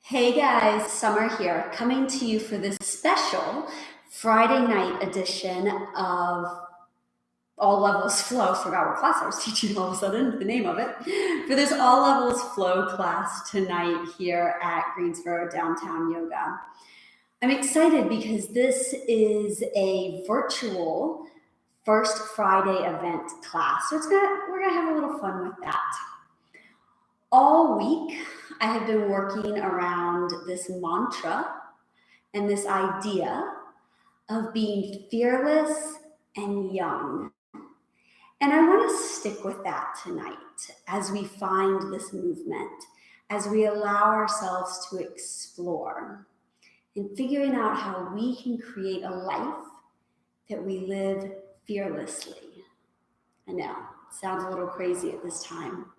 Hey guys, Summer here, coming to you for this special Friday night edition of All Levels Flow. Forgot what class I was teaching all of a sudden, the name of it. For this All Levels Flow class tonight here at Greensboro Downtown Yoga. I'm excited because this is a virtual first Friday event class. So we're gonna have a little fun with that. All week, I have been working around this mantra and this idea of being fearless and young. And I want to stick with that tonight as we find this movement, as we allow ourselves to explore and figuring out how we can create a life that we live fearlessly. I know, it sounds a little crazy at this time,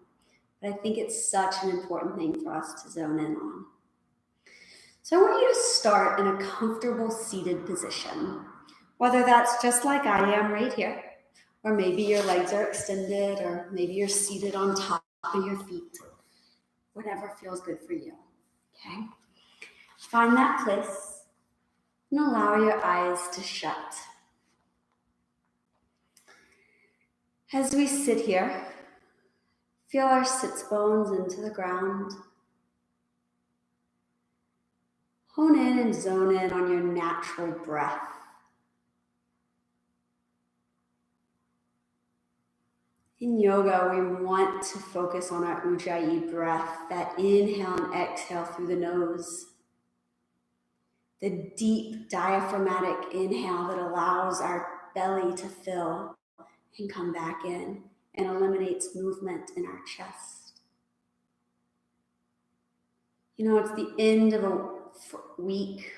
but I think it's such an important thing for us to zone in on. So I want you to start in a comfortable seated position, whether that's just like I am right here, or maybe your legs are extended, or maybe you're seated on top of your feet, whatever feels good for you, okay? Find that place and allow your eyes to shut. As we sit here, feel our sits bones into the ground. Hone in and zone in on your natural breath. In yoga, we want to focus on our ujjayi breath, that inhale and exhale through the nose. The deep diaphragmatic inhale that allows our belly to fill and come back in and eliminates movement in our chest. You know, it's the end of a week,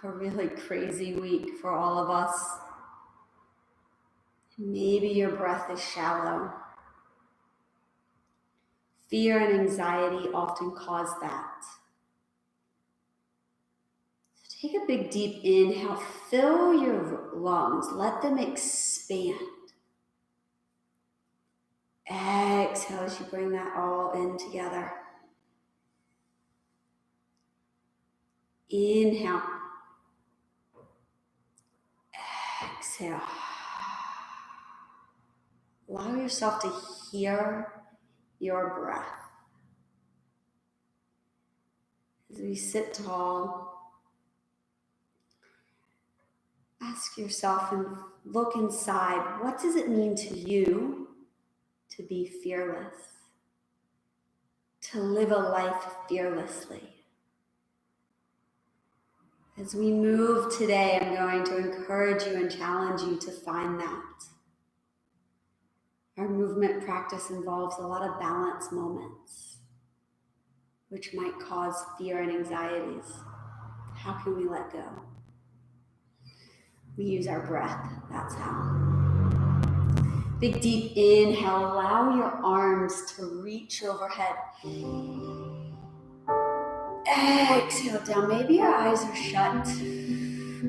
a really crazy week for all of us. Maybe your breath is shallow. Fear and anxiety often cause that. So take a big deep inhale, fill your lungs, let them expand. Exhale as you bring that all in together. Inhale. Exhale. Allow yourself to hear your breath. As we sit tall, ask yourself and look inside, what does it mean to you to be fearless? To live a life fearlessly? As we move today, I'm going to encourage you and challenge you to find that. Our movement practice involves a lot of balance moments, which might cause fear and anxieties. How can we let go? We use our breath, that's how. Big deep inhale, allow your arms to reach overhead. Exhale down, maybe your eyes are shut,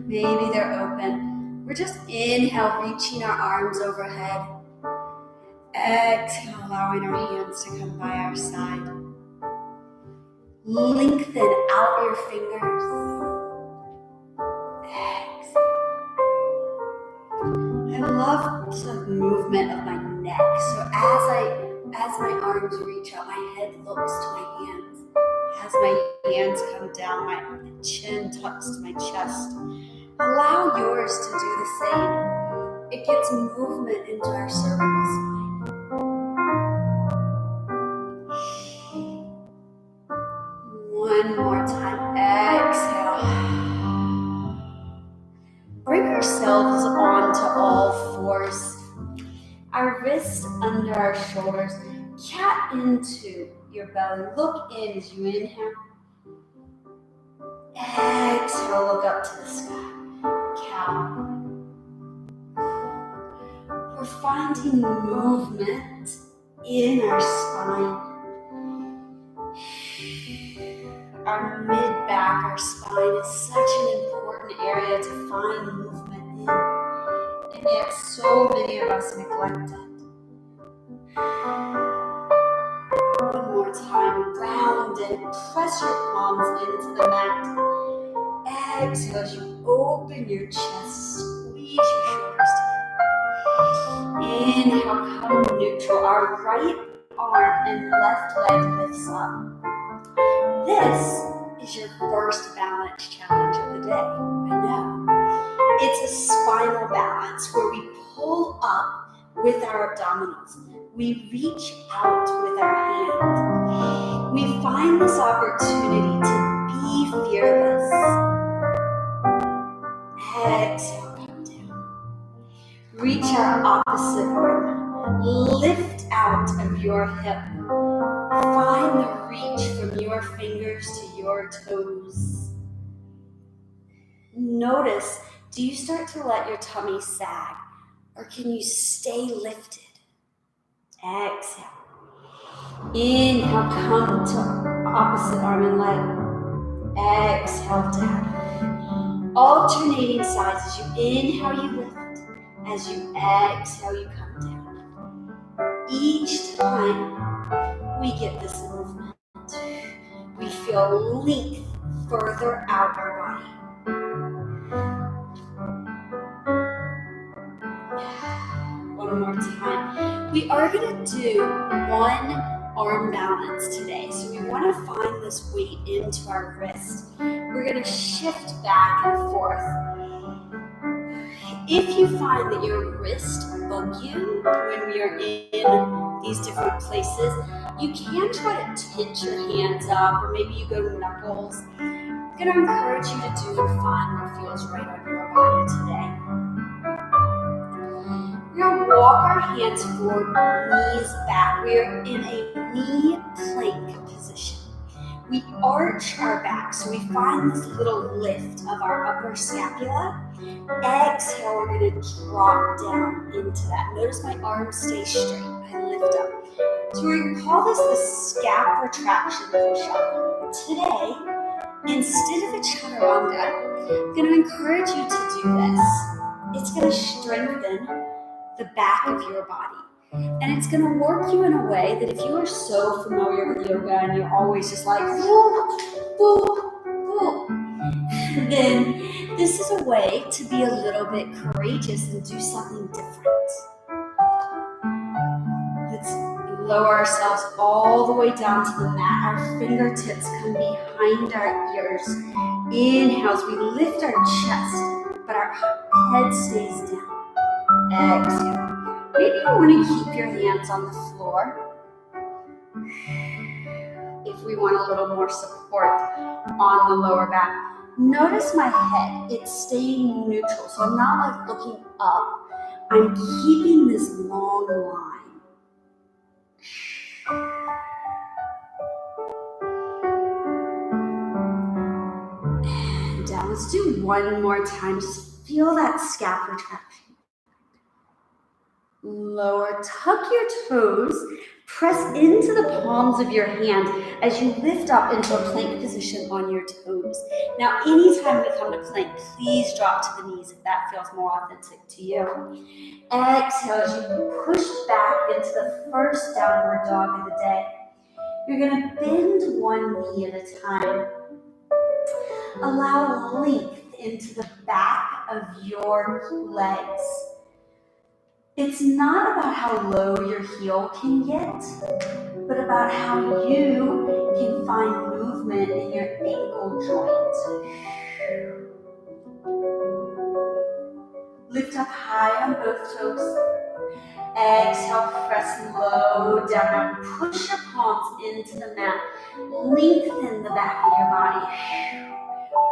maybe they're open. We're just inhale, reaching our arms overhead. Exhale, allowing our hands to come by our side. Lengthen out your fingers. Exhale. I love the movement of my neck. So as my arms reach out, my head looks to my hands. As my hands come down, my chin tucks to my chest. Allow yours to do the same. It gets movement into our cervical spine. One more time, exhale. Bring ourselves onto all fours. Our wrists under our shoulders. Cat into your belly. Look in as you inhale. Exhale, look up to the sky. Cow. We're finding movement in our spine. Our mid-back, our spine is such an important area to find movement in. And yet so many of us neglect it. One more time, round in. Press your palms into the mat. Exhale as you open your chest. Squeeze your shoulders together. Inhale, come neutral. Our right arm and left leg lifts up. This is your first balance challenge of the day. I know. It's a spinal balance where we pull up with our abdominals. We reach out with our hand. We find this opportunity to be fearless. Exhale, come down. Reach our opposite arm. Lift out of your hip. Find the reach from your fingers to your toes. Notice, do you start to let your tummy sag, or can you stay lifted? Exhale. Inhale, come to opposite arm and leg. Exhale, down. Alternating sides. As you inhale, you lift. As you exhale, you come down. Each time we get this movement, we feel length further out our body. One more time. We are going to do one arm balance today. So we want to find this weight into our wrist. We're going to shift back and forth. If you find that your wrist bug you when we are in these different places, you can try to tint your hands up, or maybe you go to knuckles. I'm going to encourage you to do and find what feels right on your body today. We're going to walk our hands forward, knees back. We are in a knee plank position. We arch our back, so we find this little lift of our upper scapula. Exhale, we're going to drop down into that. Notice my arms stay straight. I lift up. So we call this the scap retraction push-up. Today, instead of a chaturanga, I'm going to encourage you to do this. It's going to strengthen the back of your body. And it's going to work you in a way that if you are so familiar with yoga and you're always just like, whoop, whoop, whoop, then this is a way to be a little bit courageous and do something different. Let's lower ourselves all the way down to the mat. Our fingertips come behind our ears. Inhale as we lift our chest, but our head stays down. Exhale. Maybe you want to keep your hands on the floor if we want a little more support on the lower back. Notice my head, it's staying neutral, so I'm not like looking up. I'm keeping this long line. And down. Let's do one more time. Just feel that scap retraction. Lower, tuck your toes, press into the palms of your hand as you lift up into a plank position on your toes. Now, anytime we come to plank, please drop to the knees if that feels more authentic to you. Exhale as you push back into the first downward dog of the day. You're going to bend one knee at a time. Allow length into the back of your legs. It's not about how low your heel can get, but about how you can find movement in your ankle joint. Lift up high on both toes. Exhale, press low down. Now push your palms into the mat. Lengthen the back of your body.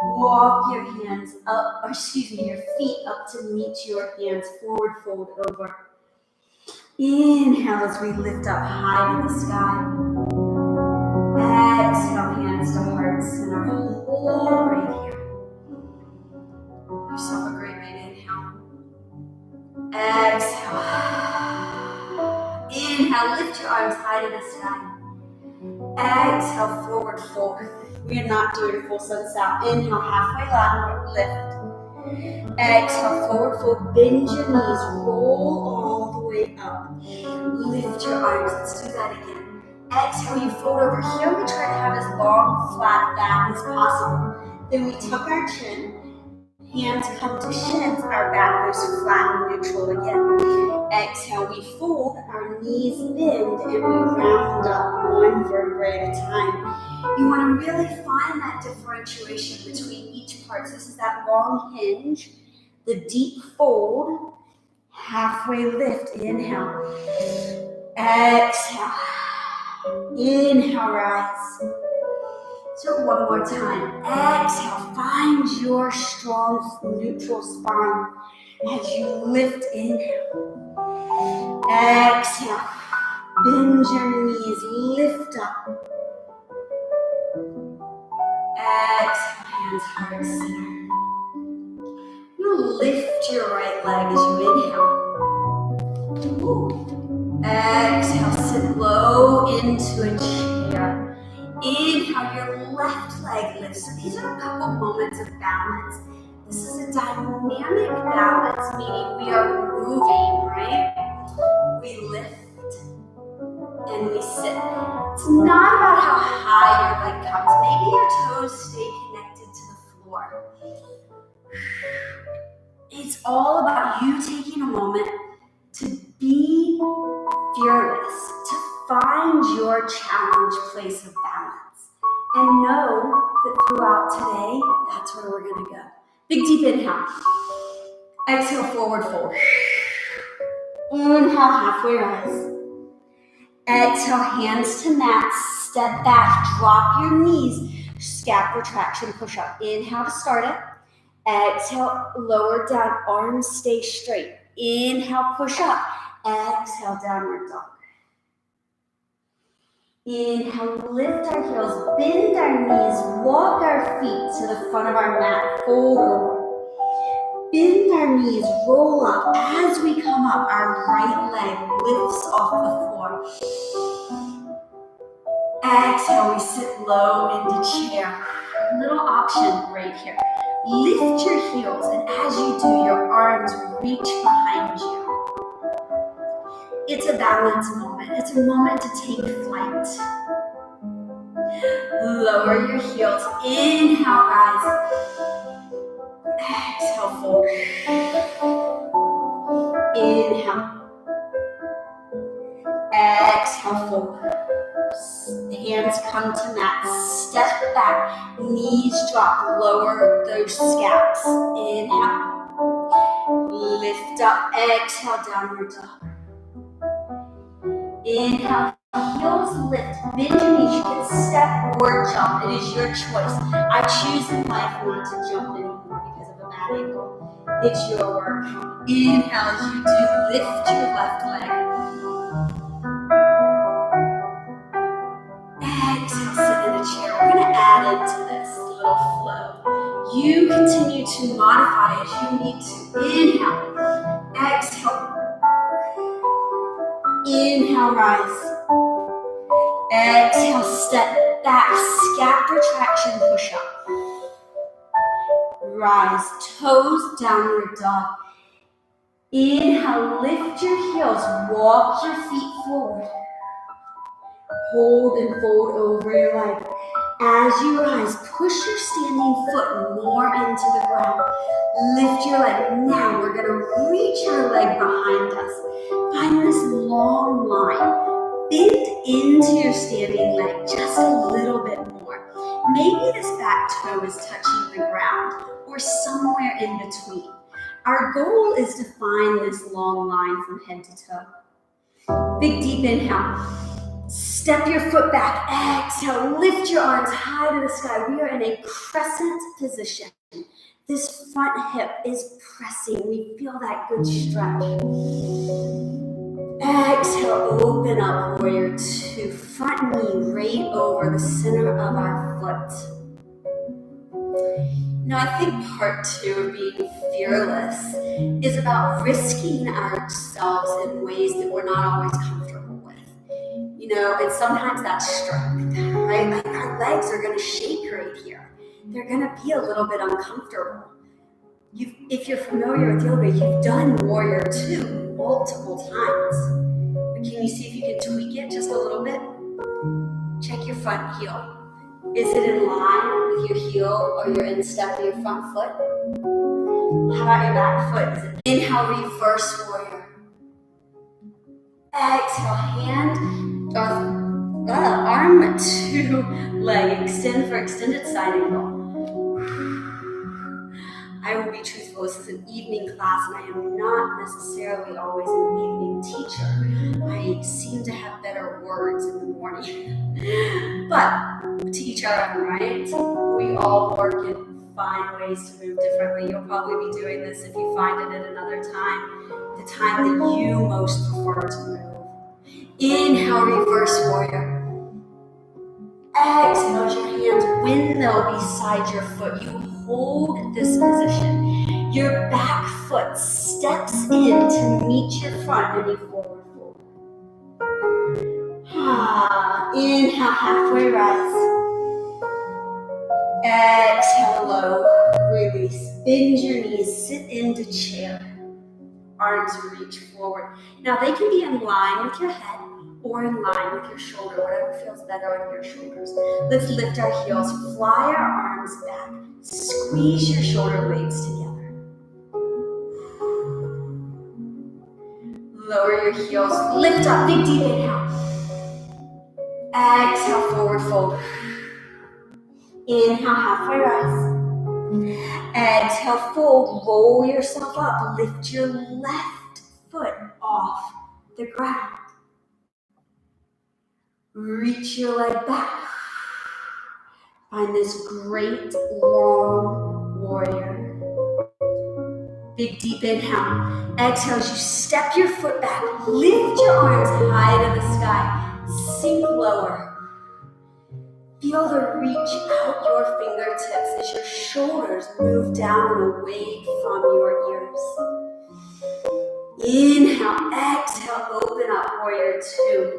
Walk your hands up, your feet up to meet your hands. Forward fold over. Inhale as we lift up high to the sky. Exhale, hands to heart center. Hold right here. Give yourself a great big inhale. Exhale. Inhale, lift your arms high to the sky. Exhale, forward fold. We are not doing full sun out. Inhale, halfway lateral lift. Exhale, forward fold. Bend your knees. Roll all the way up. Lift your arms. Let's do that again. Exhale, you fold over. Here we try to have as long, flat back as possible. Then we tuck our chin. Hands come to shins. Our back goes flat and neutral again. Exhale, we fold. Our knees bend and we round up one vertebrae at a time. You want to really find that differentiation between each part. So this is that long hinge, the deep fold, halfway lift. Inhale. Exhale. Inhale, rise. So one more time. Exhale, find your strong neutral spine as you lift. Inhale. Exhale. Bend your knees, lift up. Exhale, hands heart center. You lift your right leg as you inhale. Exhale, sit low into a chair. Inhale, your left leg lifts. So these are a couple moments of balance. This is a dynamic balance, meaning we are moving, right? We lift and we sit. It's not about how high your leg comes. Maybe your toes stay connected to the floor. It's all about you taking a moment to be fearless, to find your challenge place of balance. And know that throughout today, that's where we're gonna go. Big deep inhale. Exhale, forward fold. Inhale, halfway rise. Exhale, hands to mat, step back, drop your knees, scap retraction, push up. Inhale to start it. Exhale, lower down, arms stay straight. Inhale, push up. Exhale, downward dog. Inhale, lift our heels, bend our knees, walk our feet to the front of our mat, fold over. Bend our knees, roll up. As we come up, our right leg lifts off the floor. Exhale, we sit low into chair. Little option right here. Lift your heels, and as you do, your arms reach behind you. It's a balance moment. It's a moment to take flight. Lower your heels. Inhale, rise. Exhale, fold. Inhale. Exhale, fold. Hands come to mat. Step back. Knees drop. Lower those scaps. Inhale. Lift up. Exhale, downward dog. Inhale. Heels lift. Bend your knees. You can step or jump. It is your choice. I choose in life not to jump anymore because of a bad ankle. It's your work. Inhale as you do. Lift your left leg. Exhale, sit in a chair. We're going to add into this little flow. You continue to modify as you need to. Inhale. Exhale. Inhale, rise. Exhale, step back. Scap retraction, push up. Rise, toes, downward dog. Inhale, lift your heels. Walk your feet forward. Hold and fold over your leg. As you rise, push your standing foot more into the ground. Lift your leg. Now we're going to reach our leg behind us. Find this long line. Bend into your standing leg just a little bit more. Maybe this back toe is touching the ground or somewhere in between. Our goal is to find this long line from head to toe. Big deep inhale. Step your foot back. Exhale. Lift your arms high to the sky. We are in a crescent position. This front hip is pressing. We feel that good stretch. Exhale. Open up, warrior two. Front knee right over the center of our foot. Now, I think part two of being fearless is about risking ourselves in ways that we're not always comfortable with. You know, and sometimes that's strength, right? Like our legs are going to shake right here. They're going to be a little bit uncomfortable. If you're familiar with yoga, you've done warrior two multiple times. But can you see if you can tweak it just a little bit? Check your front heel. Is it in line with your heel or you're in step with your front foot? How about your back foot? Is it inhale, reverse warrior. Exhale, hand or arm to leg. Extend for extended side angle. I will be truthful, this is an evening class and I am not necessarily always an evening teacher. I seem to have better words in the morning. But to each our own, right? We all work and find ways to move differently. You'll probably be doing this if you find it at another time, the time that you most prefer to move. Inhale, reverse warrior. Exhale as your hands windmill beside your foot. You hold this position. Your back foot steps in to meet your front and you forward fold. Inhale, halfway rise. Exhale, low, release. Bend your knees, sit into chair. Arms reach forward. Now they can be in line with your head or in line with your shoulder, whatever feels better on your shoulders. Let's lift our heels, fly our arms back, squeeze your shoulder blades together. Lower your heels, lift up, big deep inhale. Exhale, forward fold. Inhale, halfway rise. Exhale, fold, roll yourself up, lift your left foot off the ground. Reach your leg back. Find this great long warrior. Big deep inhale. Exhale as you step your foot back. Lift your arms high to the sky. Sink lower. Feel the reach out your fingertips as your shoulders move down and away from your ears. Inhale, exhale, open up, warrior two.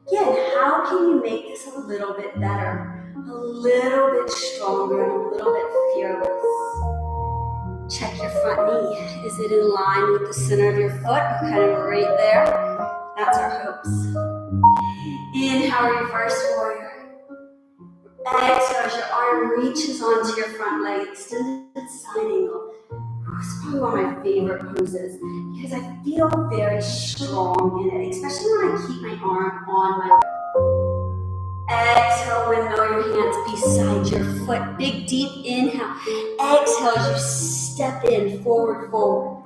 Again, how can you make this a little bit better, a little bit stronger, and a little bit fearless? Check your front knee. Is it in line with the center of your foot or kind of right there? That's our hopes. Inhale, reverse warrior. Exhale as your arm reaches onto your front leg, extended side angle. It's probably one of my favorite poses because I feel very strong in it, especially when I keep my arm on my leg. Exhale, windmill your hands beside your foot. Big deep inhale. Exhale as you step in, forward fold.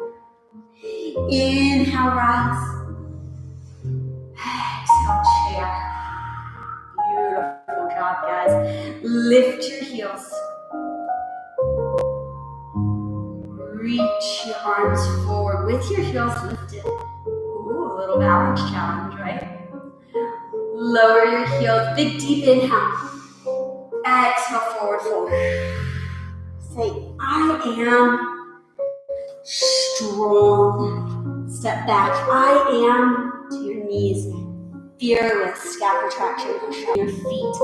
Inhale, rise. Exhale, chair. Beautiful job, guys. Lift your heels. Reach your arms forward with your heels lifted. Ooh, a little balance challenge, right? Lower your heels, big deep inhale. Exhale, forward fold. Say, I am strong. Step back. I am to your knees. Fearless, scalp retraction, push on your feet.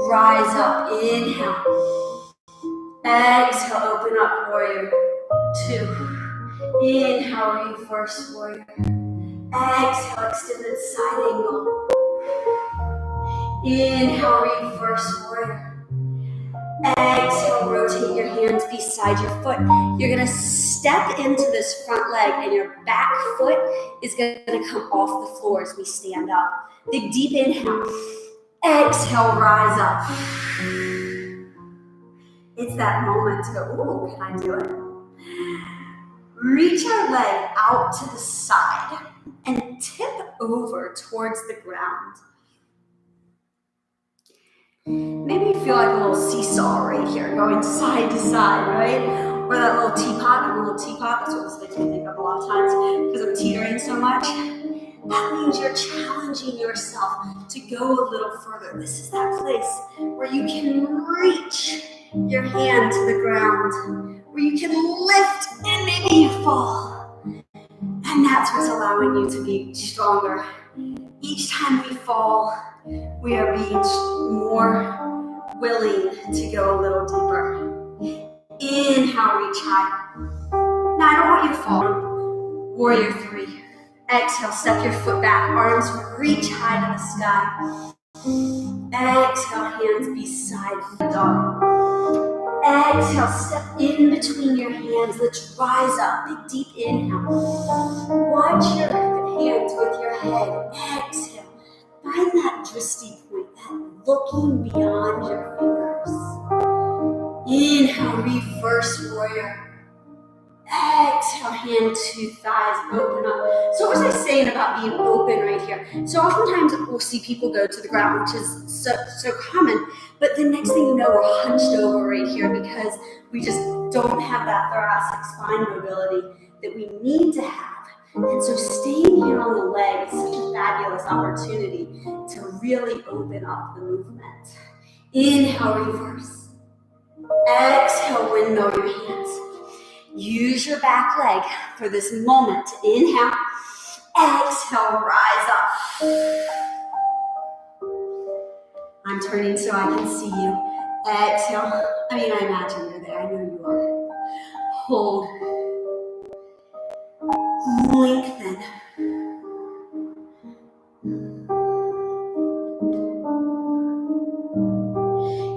Rise up, inhale. Exhale, open up, warrior two. Inhale, reverse warrior. Exhale, extended side angle. Inhale, reverse warrior. Exhale, rotate your hands beside your foot. You're gonna step into this front leg and your back foot is gonna come off the floor as we stand up. Big deep inhale. Exhale, rise up. It's that moment to go, ooh, can I do it? Reach our leg out to the side and tip over towards the ground. Maybe you feel like a little seesaw right here, going side to side, right? Or that little teapot. I'm a little teapot. That's what this makes me think of a lot of times because I'm teetering so much. That means you're challenging yourself to go a little further. This is that place where you can reach your hand to the ground, where you can lift and maybe you fall. And that's what's allowing you to be stronger. Each time we fall, we are being more willing to go a little deeper. Inhale, reach high. Now I don't want you to fall. Warrior three. Exhale, step your foot back, arms reach high to the sky. Exhale, hands beside the dog. Exhale, step in between your hands. Let's rise up. Big deep inhale. Watch your hands with your head. Exhale. Find that drishti point, that looking beyond your fingers. Inhale, reverse warrior. Exhale, hand to thighs, open up. So what was I saying about being open right here? So oftentimes we'll see people go to the ground, which is so common, but the next thing you know, we're hunched over right here because we just don't have that thoracic spine mobility that we need to have. And so staying here on the leg is such a fabulous opportunity to really open up the movement. Inhale, reverse. Exhale, windmill your hands. Use your back leg for this moment. Inhale, exhale, rise up. I'm turning so I can see you. Exhale. I imagine you're there. I know you are. Hold. Lengthen.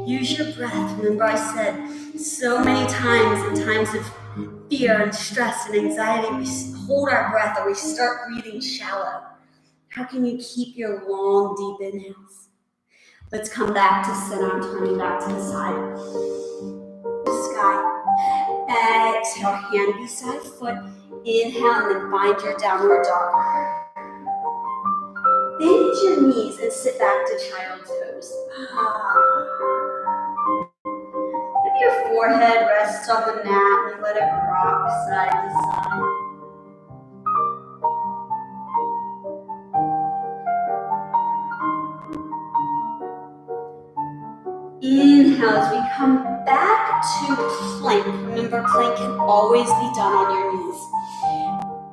Use your breath. Remember I said so many times in times of fear and stress and anxiety, we hold our breath or we start breathing shallow. How can you keep your long, deep inhales? Let's come back to center. I'm turning back to the side. Sky. Exhale, hand beside foot. Inhale, and then find your downward dog. Bend your knees and sit back to child's pose. Maybe your forehead rests on the mat and let it rock side to side. Inhale as we come back to plank. Remember, plank can always be done on your knees.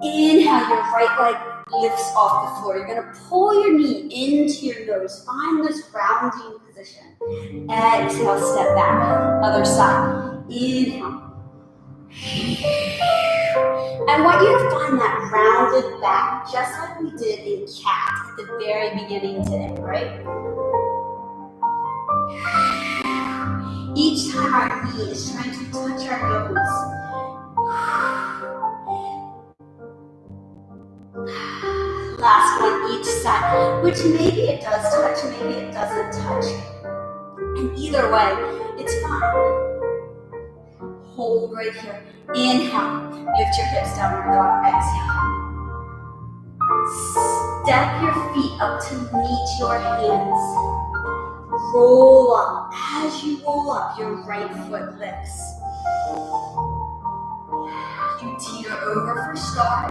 Inhale, your right leg lifts off the floor. You're going to pull your knee into your nose. Find this rounding position. Exhale, step back. Other side. Inhale. I want you to find that rounded back, just like we did in cat at the very beginning today, right? Each time our knee is trying to touch our nose. Last one, each side, which maybe it does touch, maybe it doesn't touch. And either way, it's fine. Hold right here. Inhale, lift your hips, downward dog. Exhale. Step your feet up to meet your hands. Roll up. As you roll up, your right foot lifts. You teeter over for star.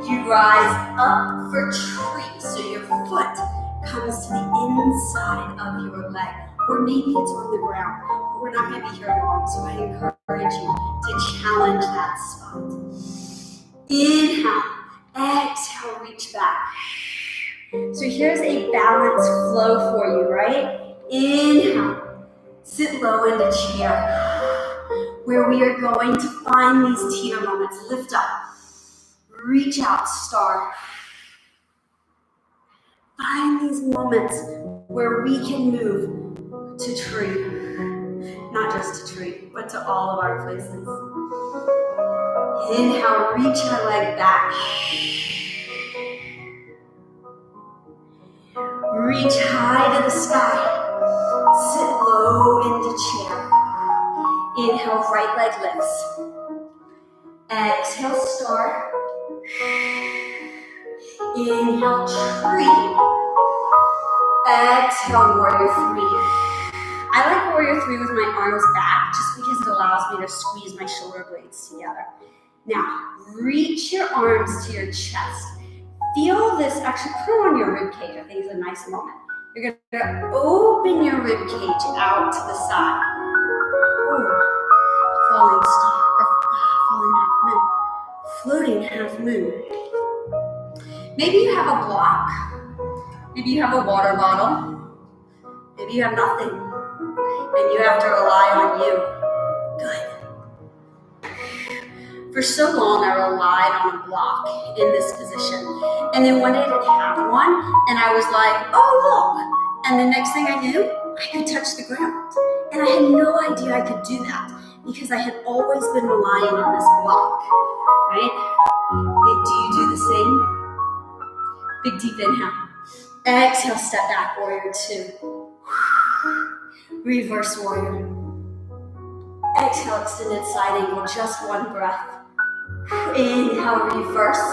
You rise up for tree, so your foot comes to the inside of your leg. Or maybe it's on the ground, but we're not going to be here long, so I encourage you to challenge that spot. Inhale, exhale, reach back. So here's a balanced flow for you, right? Inhale, sit low into chair, where we are going to find these teeter moments. Lift up, reach out, star. Find these moments where we can move to tree. Not just to tree, but to all of our places. Inhale, reach your leg back. Reach high to the sky. Sit low into chair. Inhale, right leg lifts. Exhale, star. Inhale, tree. Exhale, warrior three. I like warrior three with my arms back just because it allows me to squeeze my shoulder blades together. Now, reach your arms to your chest. Feel this, actually put them on your rib cage. I think it's a nice moment. You're gonna open your rib cage out to the side. Ooh. Falling star, falling half moon. Maybe you have a block. Maybe you have a water bottle. Maybe you have nothing. And you have to rely on you. Good. For so long, I relied on a block in this position. And then one day I didn't have one, and I was like, oh, look. And the next thing I knew, I could touch the ground. And I had no idea I could do that because I had always been relying on this block, right? Do you do the same? Big deep inhale. Exhale, step back, warrior two. Reverse warrior. Exhale, extended side angle, just one breath. Inhale, reverse.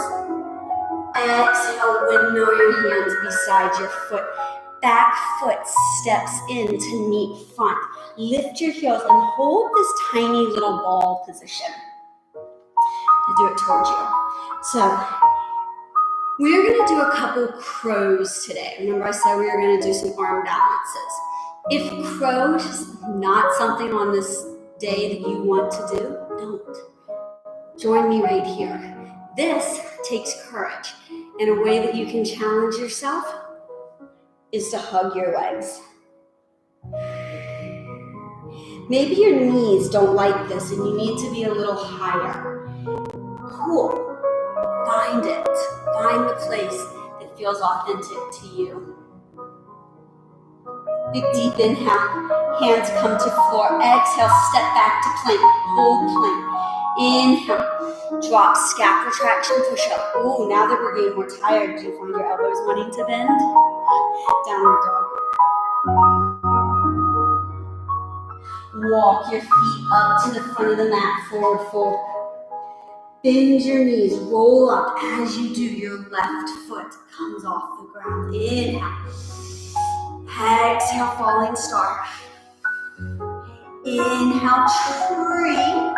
Exhale, windmill your hands beside your foot. Back foot steps in to meet front. Lift your heels and hold this tiny little ball position. And do it towards you. So, we're going to do a couple crows today. Remember I said we were going to do some arm balances. If crow is not something on this day that you want to do, don't. Join me right here. This takes courage. And a way that you can challenge yourself is to hug your legs. Maybe your knees don't like this and you need to be a little higher. Cool. Find it. Find the place that feels authentic to you. Big deep inhale. Hands come to floor. Exhale, step back to plank. Hold plank. Inhale. Drop scap retraction, push up. Ooh, now that we're getting more tired, do you find your elbows wanting to bend? Downward dog. Walk your feet up to the front of the mat, forward fold. Bend your knees, roll up. As you do, your left foot comes off the ground. Inhale. Exhale, falling star. Inhale, tree.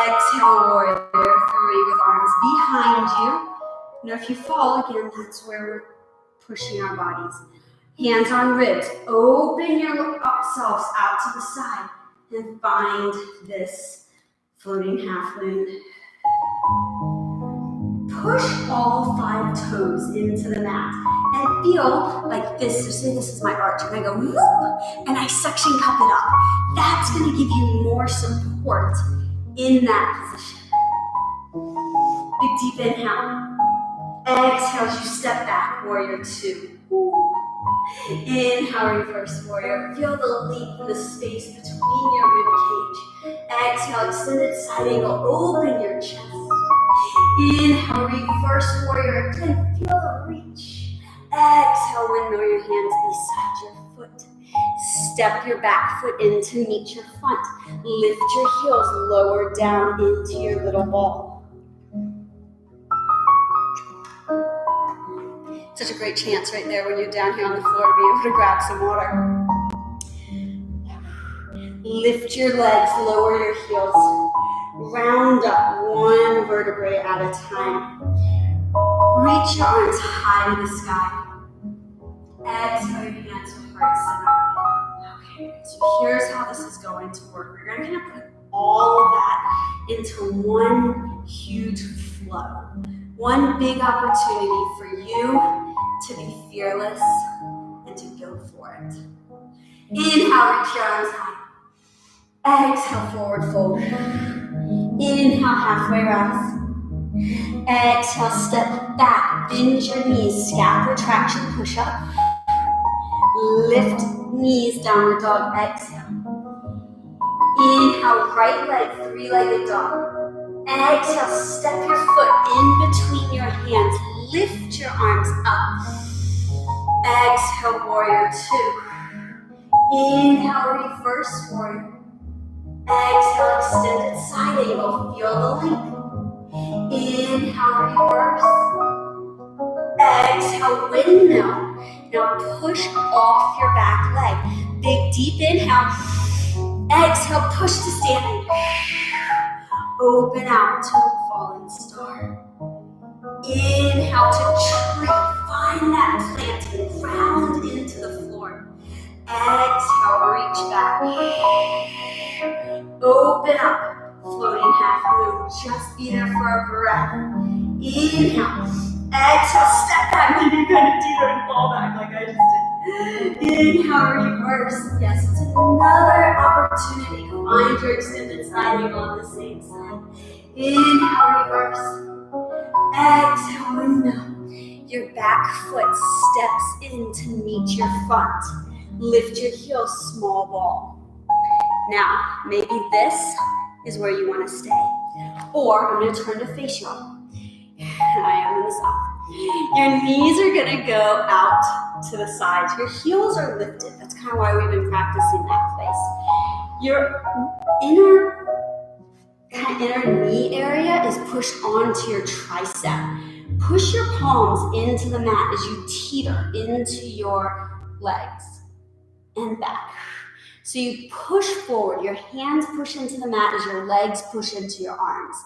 Exhale, warrior three with arms behind you. Now if you fall again, that's where we're pushing our bodies. Hands on ribs. Open yourselves out to the side and find this floating half moon. Push all 5 toes into the mat and feel like this. So say this is my arch and I go whoop and I suction cup it up. That's going to give you more support in that position. Big deep inhale. Exhale as you step back, warrior two. Inhale, reverse warrior. Feel the leap in the space between your rib cage. Exhale, extended side angle. Open your chest. Inhale, reverse warrior. Again, feel the reach. Exhale, windmill your hands beside your foot. Step your back foot in to meet your front. Lift your heels lower down into your little ball. Such a great chance right there when you're down here on the floor to be able to grab some water. Lift your legs, lower your heels. Round up one vertebrae at a time. Reach your arms high to the sky. Exhale your hands to heart center. Okay, so here's how this is going to work. We're going to put all of that into one huge flow. One big opportunity for you to be fearless and to go for it. Inhale, reach your arms high. Exhale, forward fold. Inhale, halfway rise. Exhale, step back. Bend your knees, scap retraction, push up. Lift knees, downward dog, exhale. Inhale, right leg, three-legged dog. Exhale, step your foot in between your hands. Lift your arms up. Exhale, warrior two. Inhale, reverse warrior. Exhale, extended side angle. Feel the length. Inhale, reverse. Exhale, windmill. Now push off your back leg. Big deep inhale. Exhale, push to standing. Open out to a falling star. Inhale to tree. Find that plant and ground into the floor. Exhale, reach back. Open up. Floating half moon. Just be there for a breath. Inhale. Exhale, step back. Maybe you're going to do it and fall back like I just did. Inhale, reverse. Yes, it's another opportunity to find your extended side angle on the same side. Inhale, reverse. Exhale, window. Your back foot steps in to meet your front. Lift your heels, small ball. Now, maybe this is where you want to stay. Or I'm going to turn to face you. I am in the south. Your knees are going to go out to the sides. Your heels are lifted. That's kind of why we've been practicing that place. Your inner knee area is pushed onto your tricep. Push your palms into the mat as you teeter into your legs and back. So you push forward. Your hands push into the mat as your legs push into your arms.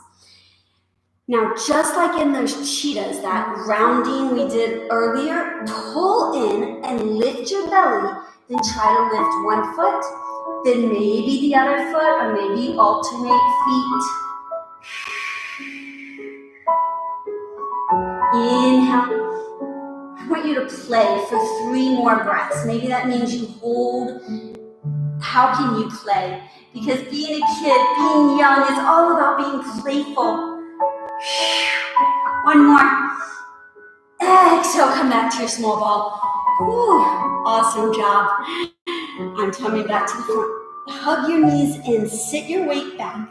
Now, just like in those cheetahs, that rounding we did earlier, pull in and lift your belly, then try to lift one foot, then maybe the other foot, or maybe alternate feet. Inhale. I want you to play for 3 more breaths. Maybe that means you hold. How can you play? Because being a kid, being young, is all about being playful. One more. Exhale, come back to your small ball. Whew, awesome job. I'm coming back to the front. Hug your knees in, sit your weight back,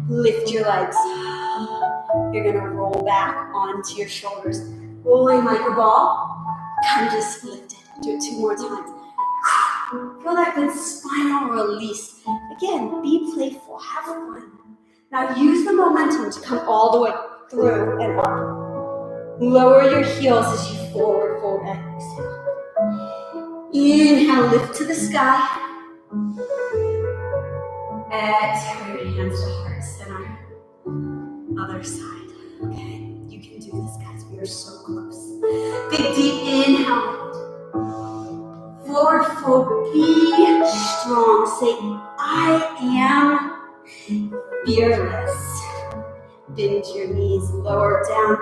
lift your legs. You're gonna roll back onto your shoulders. Rolling like a ball, kind of just lift it. Do it 2 more times. Feel that good spinal release. Again, be playful, have fun. Now use the momentum to come all the way through and up. Lower your heels as you forward fold. Exhale. Inhale, lift to the sky. Exhale, your hands to heart center. Other side. Okay, you can do this, guys. We are so close. Big deep inhale. Forward fold. Be strong. Say, I am fearless. Bend your knees lower down.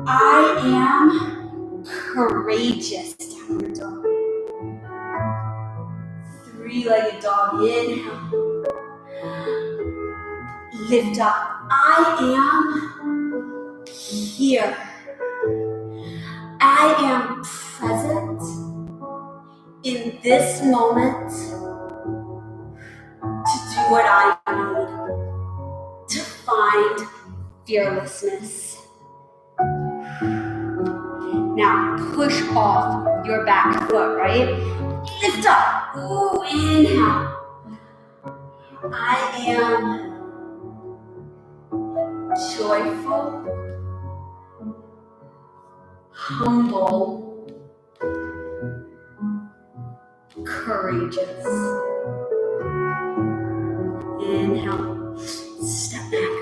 I am courageous. Downward dog. 3-legged dog. Inhale. Lift up. I am here. I am present in this moment to do what I need to find fearlessness. Now push off your back foot, right? Lift up. Ooh, inhale. I am joyful, humble, courageous. Inhale. Step back.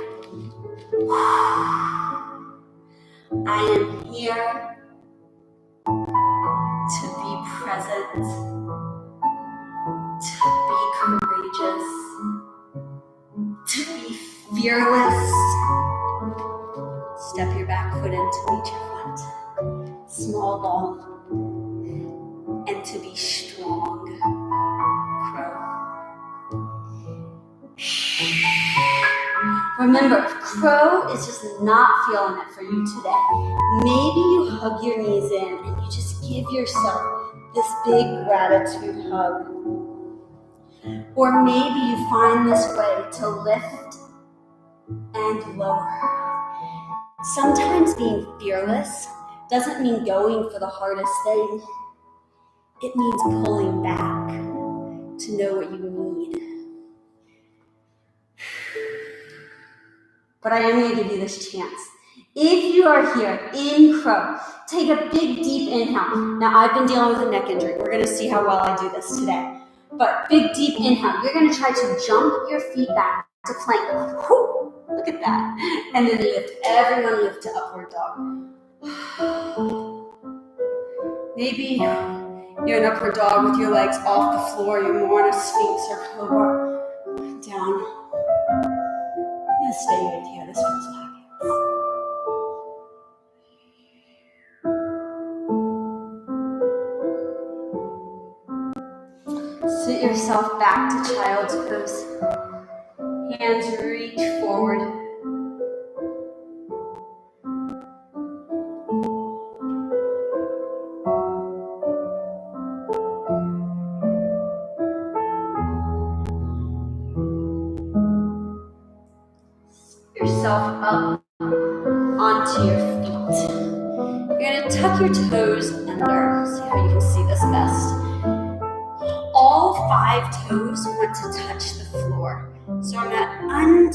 I am here to be present, to be courageous, to be fearless. Step your back foot in to meet your front. Small ball. And to be strong. Crow. Remember, crow is just not feeling it for you today. Maybe you hug your knees in and you just give yourself this big gratitude hug. Or maybe you find this way to lift and lower. Sometimes being fearless doesn't mean going for the hardest thing. It means pulling back to know what you need. But I am going to give you this chance. If you are here in crow, take a big deep inhale. Now I've been dealing with a neck injury. We're going to see how well I do this today. But big deep inhale. You're going to try to jump your feet back to plank. Whew, look at that. And then lift. Everyone lift to upward dog. Maybe you're in upward dog with your legs off the floor. You're more in a sphinx or cobra. Down. I'm going to stay right here. This feels fabulous. Sit yourself back to child's pose. Hands reach forward. Sit yourself up onto your feet. You're going to tuck your toes under. See how you can see this best. All 5 toes want to touch the floor. So I'm going to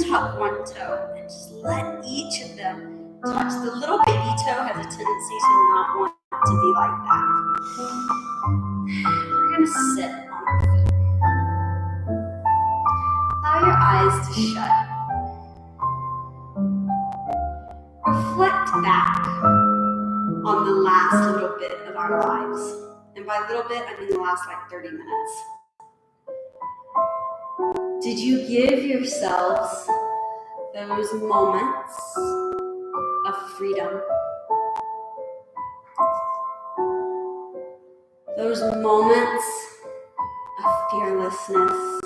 untuck one toe and just let each of them touch. The little baby toe has a tendency to not want to be like that. We're going to sit on our feet. Allow your eyes to shut. Reflect back on the last little bit of our lives. And by little bit, I mean the last 30 minutes. Did you give yourselves those moments of freedom? Those moments of fearlessness?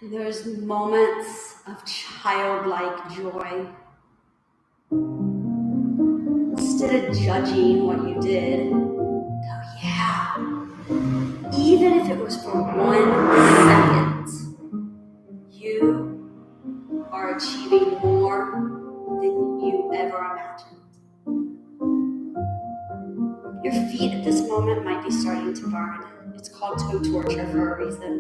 And those moments of childlike joy? Instead of judging what you did, go, yeah. Even if it was for 1 second, you are achieving more than you ever imagined. Your feet at this moment might be starting to burn. It's called toe torture for a reason.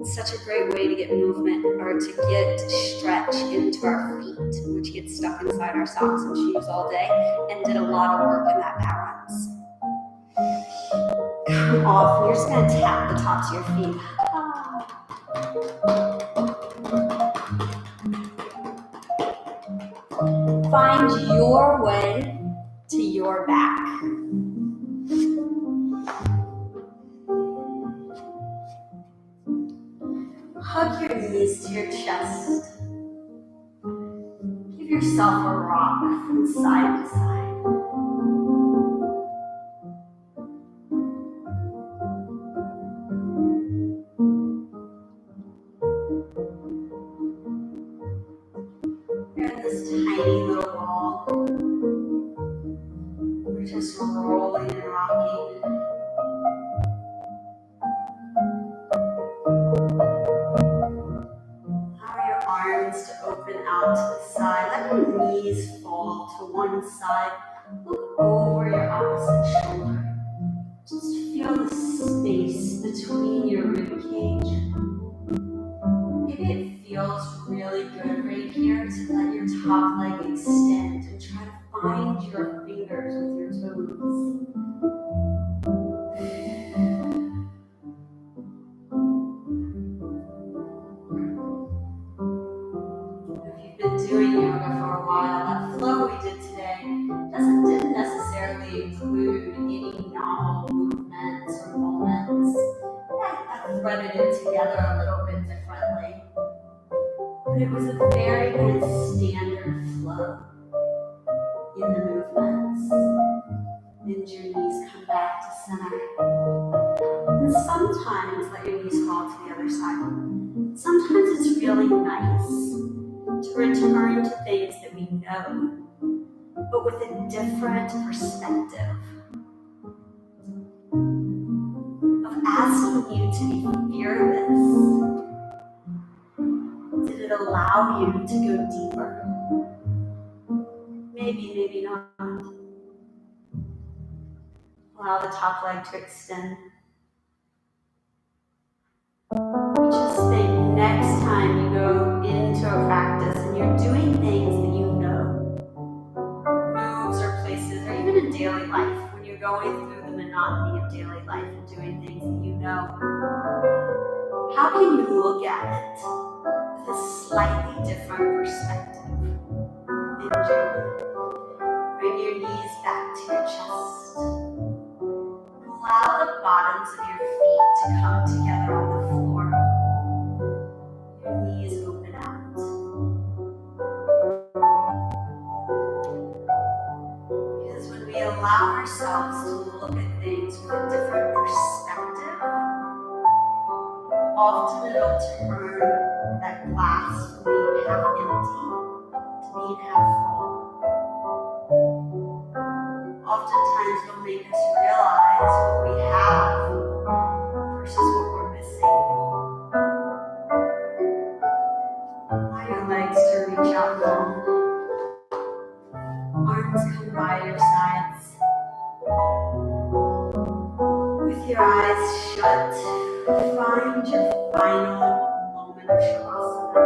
It's such a great way to get movement or to get stretch into our feet, which get stuck inside our socks and shoes all day and did a lot of work in that balance. Come off, and you're just going to tap the tops of your feet. Find your way to your back. Hug your knees to your chest. Give yourself a rock from side to side. You're in this tiny little ball. We're just rolling and rocking. Allow your arms to open out to the side. Let your knees fall to one side. Look over your opposite shoulder. Just feel the space between your rib cage. Maybe it feels really good right here to let your top leg extend and try to find your fingers with your toes. If you've been doing yoga for a while, that flow we did today didn't necessarily include any novel movements or moments. I threaded it together a little bit differently. But it was a very kind of standard flow in the movements. Bend your knees, come back to center. And sometimes let your knees fall to the other side. Sometimes it's really nice to return to things that we know, but with a different perspective. Of asking you to be fearless. Did it allow you to go deeper? Maybe, maybe not. Allow the top leg to extend. Just think next time you go into a practice and you're doing things that you know, moves or places, or even in daily life, when you're going through the monotony of daily life and doing things that you know, how can you look at it with a slightly different perspective? Bring your knees back to your chest. Allow the bottoms of your feet to come together on the floor. Your knees open out. Because when we allow ourselves to look at things with a different perspective, often it'll turn that glass from being half empty to being half full. Oftentimes it'll make us realize what we have versus what we're missing. Allow your legs to reach out long. Arms come by your sides. With your eyes shut, find your final moment of savasana.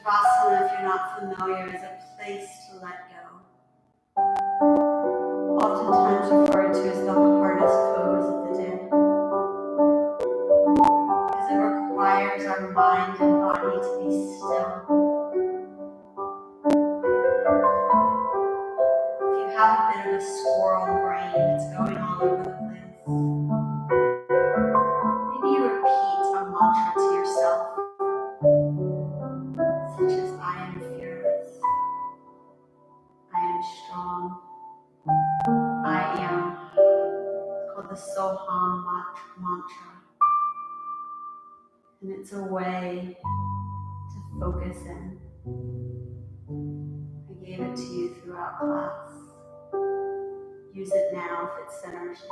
Savasana, if you're not familiar, is a place to let go. Oftentimes referred to as the hardest pose of the day, because it requires our mind and body to be still. If you have a bit of a squirrel brain that's going all over the place, maybe you repeat a mantra to yourself, such as I am fearless, I am strong, I am, called the Soham mantra. And it's a way to focus in. I gave it to you throughout class. Use it now if it centers you.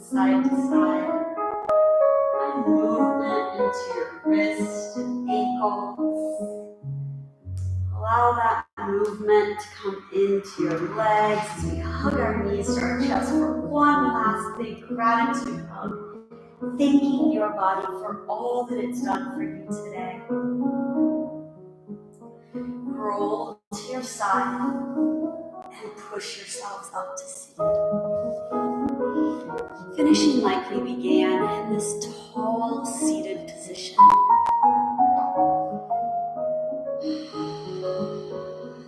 Side to side. Find movement into your wrists and ankles. Allow that movement to come into your legs as we hug our knees to our chest for one last big gratitude hug, thanking your body for all that it's done for you today. Roll to your side and push yourselves up to seated. Finishing like we began in this tall seated position.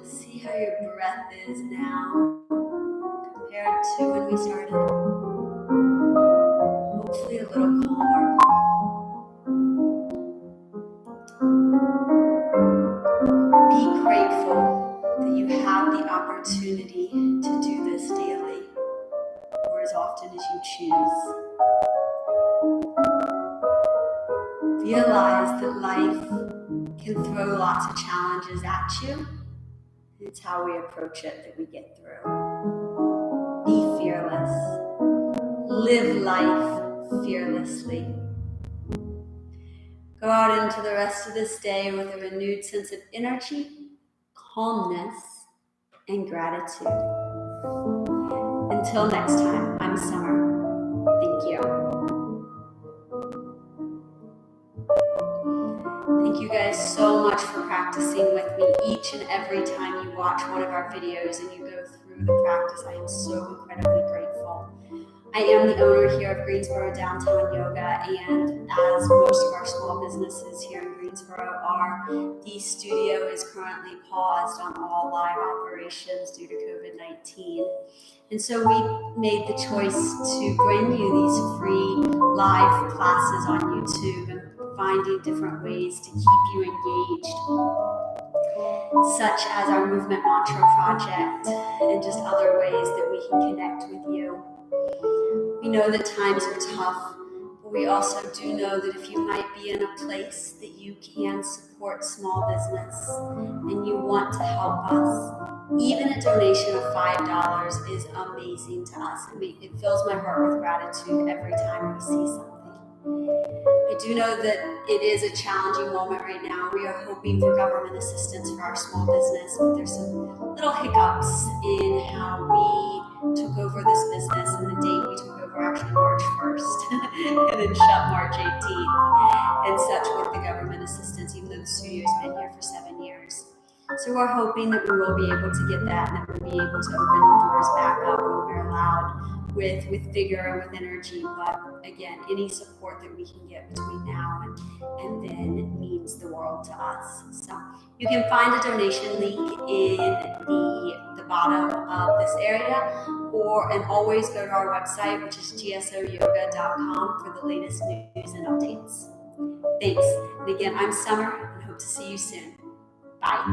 See how your breath is now compared to when we started. Hopefully a little calmer. Be grateful that you have the opportunity to do this daily, or as often as you choose. Realize that life can throw lots of challenges at you. It's how we approach it that we get through. Be fearless. Live life fearlessly. Go out into the rest of this day with a renewed sense of energy, calmness, and gratitude. Until next time, I'm Summer. Thank you. Thank you guys so much for practicing with me each and every time you watch one of our videos and you go through the practice. I am so incredibly grateful. I am the owner here of Greensboro Downtown Yoga, and as most of our small businesses here in Greensboro are, the studio is currently paused on all live operations due to COVID-19. And so we made the choice to bring you these free live classes on YouTube and finding different ways to keep you engaged, such as our Movement Mantra project and just other ways that we can connect with you. We know that times are tough, but we also do know that if you might be in a place that you can support small business and you want to help us, even a donation of $5 is amazing to us. It fills my heart with gratitude every time we see something. I do know that it is a challenging moment right now. We are hoping for government assistance for our small business, but there's some little hiccups in how we took over this business, and the date we took over actually March 1st and then shut March 18th and such with the government assistance, even though the studio's been here for 7 years. So we're hoping that we will be able to get that and that we'll be able to open the doors back up when we're allowed with vigor and with energy. But again, any support that we can get between now and then means the world to us. So you can find a donation link in the bottom of this area, and always go to our website, which is GXoyoga.com, for the latest news and updates. Thanks. And again, I'm Summer and hope to see you soon. Bye.